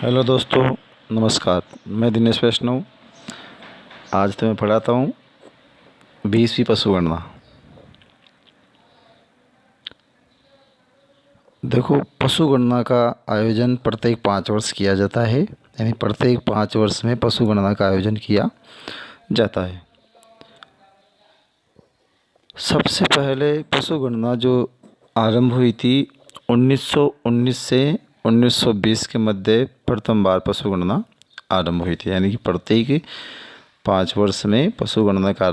Hello दोस्तों, नमस्कार। मैं दिनेश वैष्णव आज तुम्हें पढ़ाता हूँ 20वीं पशु गणना। देखो, पशु गणना का आयोजन प्रत्येक 5 वर्ष किया जाता है, यानी प्रत्येक 5 वर्ष में पशु गणना का आयोजन किया जाता है। सबसे पहले पशु गणना जो आरंभ हुई थी 1919 से 1920 के मध्य प्रथम बार पशु गणना आरंभ हुई थी, यानी कि प्रत्येक 5 वर्ष में पशु गणना का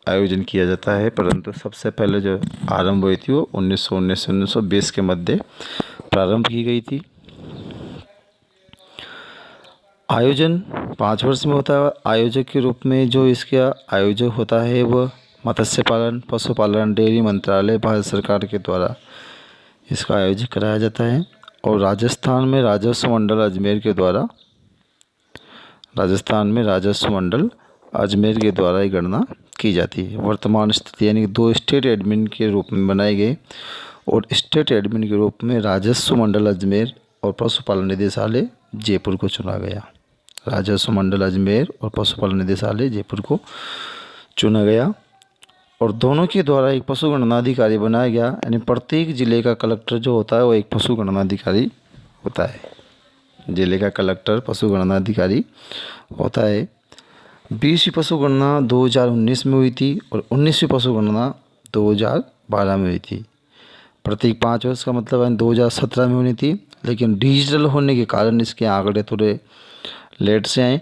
आयोजन किया जाता है। परंतु सबसे पहले जो आरंभ हुई थी वो 1919 से 1920 के मध्य प्रारंभ की गई थी। आयोजन 5 वर्ष में होता है। आयोजक के रूप में जो इसका आयोजक होता है वह मत्स्य पालन, पशुपालन, डेयरी मंत्रालय, भारत सरकार के द्वारा इसका आयोजन कराया जाता है। और राजस्थान में राजस्व मंडल अजमेर के द्वारा ये गणना की जाती है। वर्तमान स्थिति यानी 2 स्टेट एडमिन के रूप में बनाए गए और स्टेट एडमिन के रूप में राजस्व मंडल अजमेर और पशुपालन निदेशालय जयपुर को चुना गया। राजस्व मंडल अजमेर और पशुपालन निदेशालय जयपुर को चुना गया और दोनों के द्वारा एक पशु गणनाधिकारी बनाया गया। यानी प्रत्येक जिले का कलेक्टर जो होता है वो एक पशु गणनाधिकारी होता है। जिले का कलेक्टर पशु गणनाधिकारी होता है। 20वीं पशु गणना 2019 में हुई थी और 19वीं पशु गणना 2012 में हुई थी। प्रत्येक 5 वर्ष का मतलब है 2017 में होनी थी, लेकिन डिजिटल होने के कारण इसके आंकड़े थोड़े लेट से आए,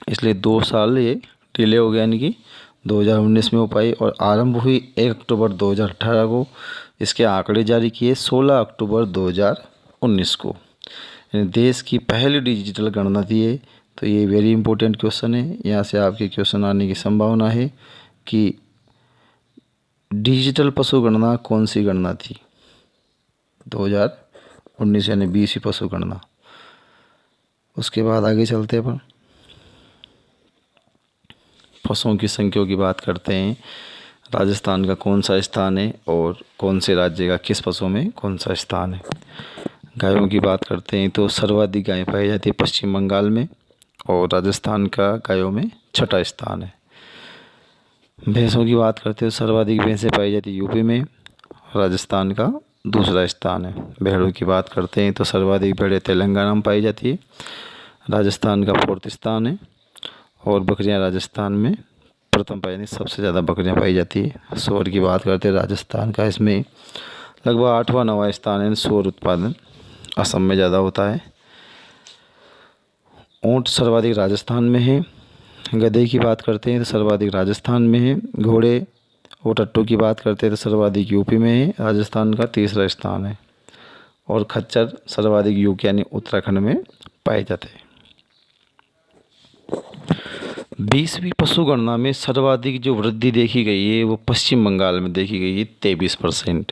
इसलिए 2 साल ये डिले हो गया, यानी कि 2019 में हो पाई। और आरंभ हुई 1 अक्टूबर 2018 को। इसके आंकड़े जारी किए 16 अक्टूबर 2019 को। यानी देश की पहली डिजिटल गणना थी ये। तो ये वेरी इंपॉर्टेंट क्वेश्चन है, यहाँ से आपके क्वेश्चन आने की संभावना है कि डिजिटल पशु गणना कौन सी गणना थी 2019 यानी 20वीं पशु गणना। उसके बाद आगे चलते हैं अपन पशुओं की संख्या की बात करते हैं। राजस्थान का कौन सा स्थान है और कौन से राज्य का किस पशु में कौन सा स्थान है। गायों की बात करते हैं तो सर्वाधिक गायें पाई जाती है पश्चिम बंगाल में और राजस्थान का गायों में 6ठा स्थान है। भैंसों की बात करते हैं तो सर्वाधिक भैंसें पाई जाती है यूपी में, राजस्थान का 2रा स्थान है। भेड़ों की बात करते हैं तो सर्वाधिक भेड़ें तेलंगाना में पाई जाती है, राजस्थान का 4th स्थान है। और बकरियां राजस्थान में प्रथम पाई जाती, सबसे ज़्यादा बकरियां पाई जाती है। सूअर की बात करते हैं राजस्थान का इसमें लगभग 8वां 9वां स्थान है। सूअर उत्पादन असम में ज़्यादा होता है। ऊँट सर्वाधिक राजस्थान में है। गधे की बात करते हैं तो सर्वाधिक राजस्थान में है। घोड़े और टट्टू की बात करते हैं तो सर्वाधिक यूपी में है, राजस्थान का 3रा स्थान है। और खच्चर सर्वाधिक यूपी यानी उत्तराखंड में पाए जाते हैं। 20वीं पशु गणना में सर्वाधिक जो वृद्धि देखी गई है वो पश्चिम बंगाल में देखी गई है 23%।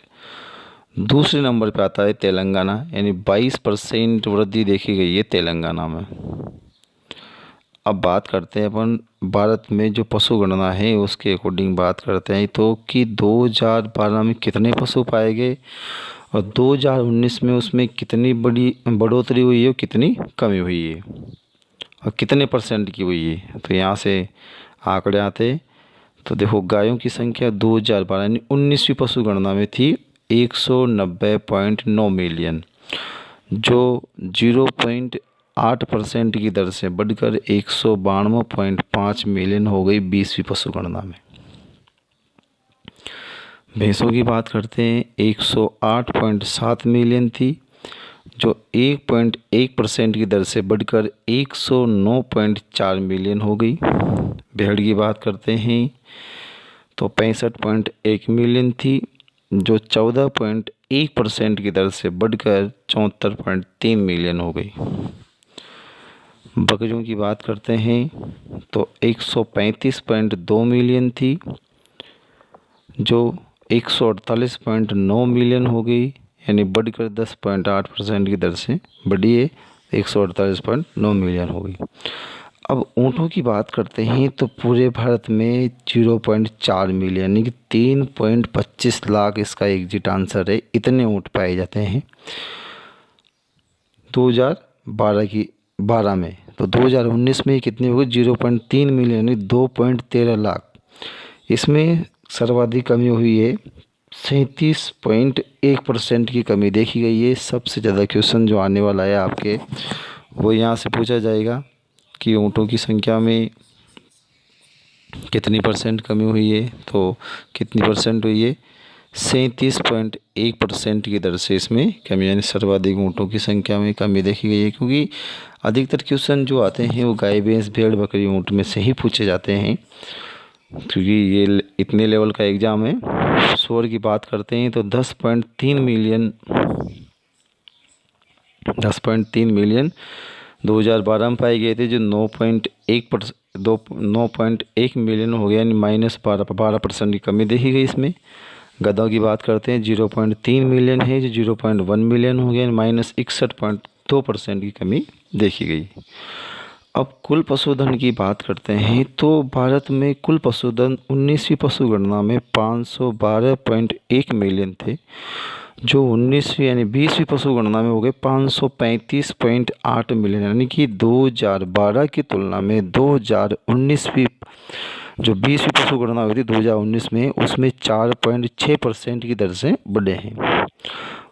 दूसरे नंबर पे आता है तेलंगाना, यानी 22% वृद्धि देखी गई है तेलंगाना में। अब बात करते हैं अपन भारत में जो पशु गणना है उसके अकॉर्डिंग बात करते हैं तो कि 2012 में कितने पशु पाए गए और 2019 में उसमें कितनी बड़ी बढ़ोतरी हुई है और कितनी कमी हुई है और कितने % की हुई है। तो यहाँ से आंकड़े आते। तो देखो, गायों की संख्या 2012 यानी 19वीं पशु गणना में थी 190.9 मिलियन, जो 0.8% की दर से बढ़कर 192.5 मिलियन हो गई 20वीं पशु गणना में। भैंसों की बात करते हैं 108.7 मिलियन थी, जो 1.1% की दर से बढ़कर 109.4 मिलियन हो गई। भेड़ की बात करते हैं तो 65.1 मिलियन थी, जो 14.1% की दर से बढ़कर 74.3 मिलियन हो गई। बकरियों की बात करते हैं तो 135.2 मिलियन थी, जो 148.9 मिलियन हो गई, यानी बढ़कर 10.8% की दर से बढ़ी है, 148.9 मिलियन हो गई। अब ऊँटों की बात करते हैं तो पूरे भारत में 0.4 मिलियन यानी कि 3.25 लाख इसका एग्जिट आंसर है। इतने ऊँट पाए जाते हैं 12 में, तो 2019 में कितनी होगी 0.3 मिलियन यानी 2.13 लाख। इसमें सर्वाधिक कमी हुई है 37.1% की कमी देखी गई है। सबसे ज़्यादा क्वेश्चन जो आने वाला है आपके वो यहाँ से पूछा जाएगा कि ऊँटों की संख्या में कितनी परसेंट कमी हुई है, तो कितनी परसेंट हुई है 37.1% की दर से इसमें कमी, यानी सर्वाधिक ऊँटों की संख्या में कमी देखी गई है। क्योंकि अधिकतर क्वेश्चन जो आते हैं वो गाय भैंस भेड़ बकरी ऊँट में से ही पूछे जाते हैं, क्योंकि ये इतने लेवल का एग्ज़ाम है। शोर की बात करते हैं तो 10.3 मिलियन 2012 में पाए गए थे, जो 9.1 मिलियन हो गया, यानी -12% की कमी देखी गई इसमें। गधों की बात करते हैं 0.3 मिलियन है, जो 0.1 मिलियन हो गया, -61.2% की कमी देखी गई। अब कुल पशुधन की बात करते हैं तो भारत में कुल पशुधन 19वीं पशुगणना में 512.1 मिलियन थे, जो 19वीं यानी 20वीं पशुगणना में हो गए 535.8 मिलियन, यानी कि 2012 की तुलना में 2019वीं जो 20वीं पशुगणना हुई थी 2019 में, उसमें 4.6% की दर से बढ़े हैं।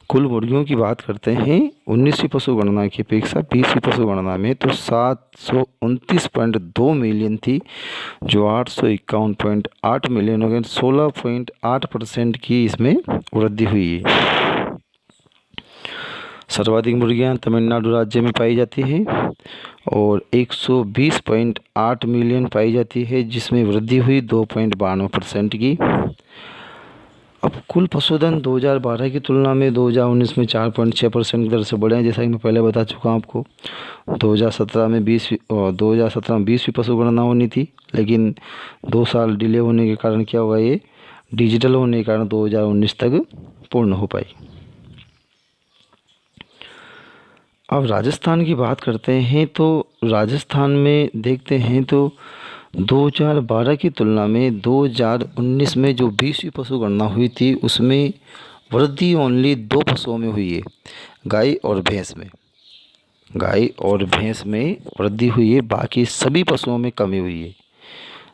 कुल मुर्गियों की बात करते हैं 19वीं पशुगणना की अपेक्षा 20वीं पशुगणना में तो 729.2 मिलियन थी, जो 851.8 मिलियन हो गए, 16.8% की इसमें वृद्धि हुई है। सर्वाधिक मुर्गियां तमिलनाडु राज्य में पाई जाती हैं और 120.8 मिलियन पाई जाती है, जिसमें वृद्धि हुई 2.92% की। अब कुल पशुधन 2012 की तुलना में 2019 में 4.6% की दर से बढ़े हैं, जैसा कि मैं पहले बता चुका हूँ आपको। 2017 में 20वीं पशुगणना होनी थी, लेकिन 2 साल डिले होने के कारण क्या हुआ, ये डिजिटल होने के कारण 2019 तक पूर्ण हो पाई। अब राजस्थान की बात करते हैं तो राजस्थान में देखते हैं तो 2012 की तुलना में 2019 में जो 20वीं पशुगणना हुई थी उसमें वृद्धि ओनली 2 पशुओं में हुई है, गाय और भैंस में। गाय और भैंस में वृद्धि हुई है, बाकी सभी पशुओं में कमी हुई है।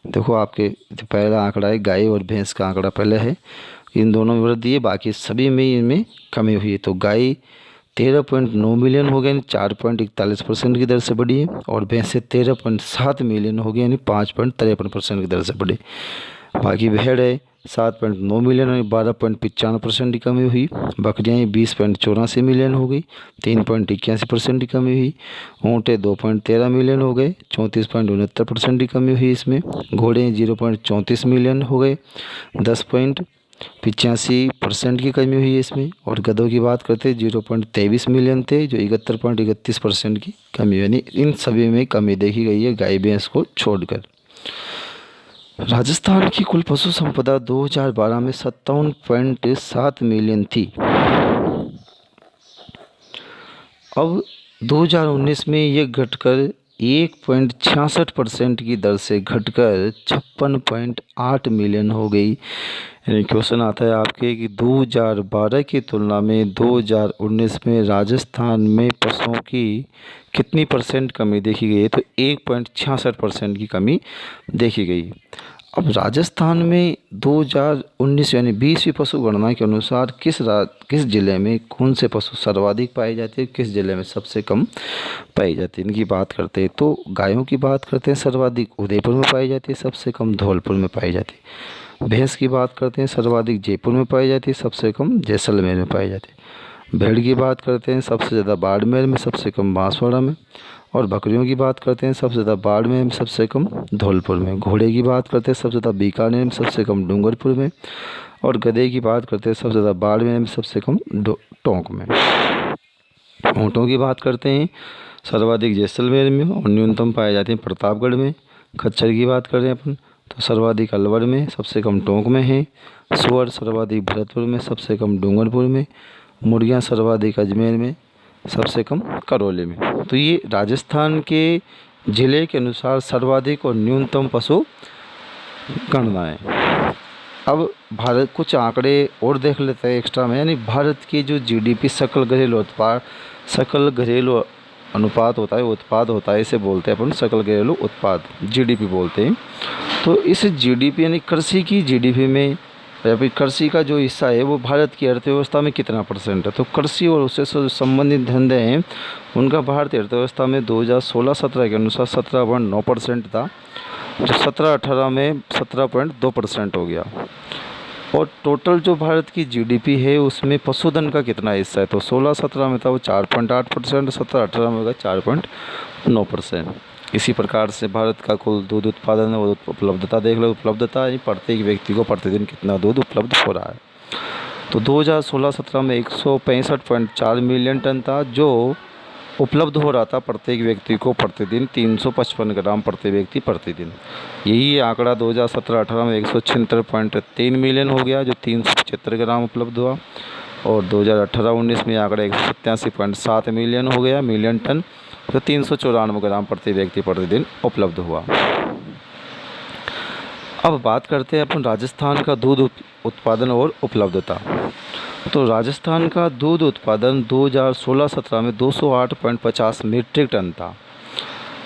देखो आपके जो पहला आंकड़ा है गाय और भैंस का आंकड़ा पहले है, इन दोनों में वृद्धि है, बाकी सभी में इनमें कमी हुई है। तो गाय 13.9 मिलियन हो गए, 4.41% की दर से बढ़ी है, और भैंसे 13.7 मिलियन हो गए, यानी 5.53% की दर से बढ़ी। बाकी भेड़ है 7.9 मिलियन यानी 12.95% की कमी हुई। बकरियाँ 20.84 मिलियन हो गई, 3.81% की कमी हुई। ऊँटे 2.13 मिलियन हो गए, 34.69% की कमी हुई इसमें। घोड़े 0.34 मिलियन हो गए, 10.85% की कमी हुई है इसमें। और गधों की बात करते हैं 0.23 मिलियन थे, जो 71.31% की कमी, यानी इन सभी में कमी देखी गई है गाय भैंस को छोड़कर। राजस्थान की कुल पशु संपदा 2012 में 57.7 मिलियन थी। अब 2019 में ये घटकर 1.66% की दर से घटकर 56.8 मिलियन हो गई। यानी क्वेश्चन आता है आपके कि 2012 की तुलना में 2019 में राजस्थान में पशुओं की कितनी परसेंट कमी देखी गई है, तो 1.66% की कमी देखी गई। अब राजस्थान में 2019 यानी 20वीं पशुगणना के अनुसार किस जिले में कौन से पशु सर्वाधिक पाए जाते हैं, किस जिले में सबसे कम पाई जाती है, इनकी बात करते हैं तो गायों की बात करते हैं सर्वाधिक उदयपुर में पाई जाती है, सबसे कम धौलपुर में पाई जाती है। भैंस की बात करते हैं सर्वाधिक जयपुर में पाई जाती है, सबसे कम जैसलमेर में पाई जाती है। भेड़ की बात करते हैं सबसे ज़्यादा बाड़मेर में, सबसे कम बांसवाड़ा में। और बकरियों की बात करते हैं सबसे ज़्यादा बाड़मेर में, सबसे कम धौलपुर में। घोड़े की बात करते हैं सबसे ज़्यादा बीकानेर में, सबसे कम डूंगरपुर में। और गधे की बात करते हैं सबसे ज़्यादा बाड़मेर में, सबसे कम टोंक में। ऊँटों की बात करते हैं सर्वाधिक जैसलमेर में और न्यूनतम पाए जाते हैं प्रतापगढ़ में। खच्चर की बात करें अपन तो सर्वाधिक अलवर में, सबसे कम टोंक में है। सुअर सर्वाधिक भरतपुर में, सबसे कम डूंगरपुर में। मुर्गियाँ सर्वाधिक अजमेर में, सबसे कम करौली में। तो ये राजस्थान के ज़िले के अनुसार सर्वाधिक और न्यूनतम पशु गणनाएँ। अब भारत कुछ आंकड़े और देख लेते हैं एक्स्ट्रा में, यानी भारत की जो जीडीपी सकल घरेलू अनुपात होता है, उत्पाद होता है, इसे बोलते हैं अपन सकल घरेलू उत्पाद, जीडीपी बोलते हैं। तो इस जीडीपी यानी कृषि की जीडीपी में या फिर कृषि का जो हिस्सा है वो भारत की अर्थव्यवस्था में कितना परसेंट है। तो कृषि और उससे संबंधित धंधे हैं उनका भारतीय अर्थव्यवस्था में 2016-17 के अनुसार 17.9% था, जो 17-18 में 17.2% हो गया। और टोटल जो भारत की जीडीपी है उसमें पशुधन का कितना हिस्सा है। तो 16-17 में था वो 4.8%, 17-18 में होगा 4.9%। इसी प्रकार से भारत का कुल दूध उत्पादन और उपलब्धता देख लो। उपलब्धता यानी प्रत्येक व्यक्ति को प्रतिदिन कितना दूध उपलब्ध हो रहा है। तो 2016-17 में 165.4 मिलियन टन था जो उपलब्ध हो रहा था प्रत्येक व्यक्ति को प्रतिदिन 355 ग्राम प्रति व्यक्ति प्रतिदिन। यही आंकड़ा 2017-18 में 176.3 मिलियन हो गया जो 375 ग्राम उपलब्ध हुआ। और 2018-19 में आंकड़ा 187.7 मिलियन हो गया मिलियन टन, जो 394 ग्राम प्रति व्यक्ति प्रतिदिन उपलब्ध हुआ। अब बात करते हैं अपन राजस्थान का दूध उत्पादन और उपलब्धता। तो राजस्थान का दूध उत्पादन 2016-17 में 208.50 मीट्रिक टन था,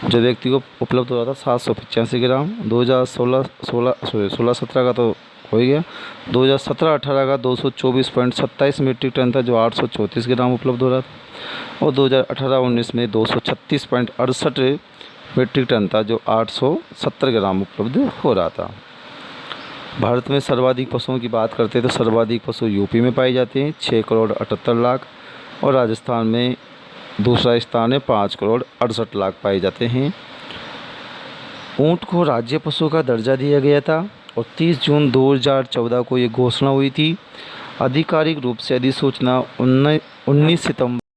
जो व्यक्ति को उपलब्ध हो रहा था 785 ग्राम। 2016-17 का तो हो ही गया। 2017-18 का 224.27 मीट्रिक टन था, जो 834 ग्राम उपलब्ध हो रहा था। और 2018-19 में 236.68 मीट्रिक टन था, जो 870 ग्राम उपलब्ध हो रहा था। भारत में सर्वाधिक पशुओं की बात करते हैं तो सर्वाधिक पशु यूपी में पाए जाते हैं 6 करोड़ 78 लाख, और राजस्थान में दूसरा स्थान है 5 करोड़ 68 लाख पाए जाते हैं। ऊँट को राज्य पशु का दर्जा दिया गया था और 30 जून 2014 को ये घोषणा हुई थी। आधिकारिक रूप से अधिसूचना 19 सितंबर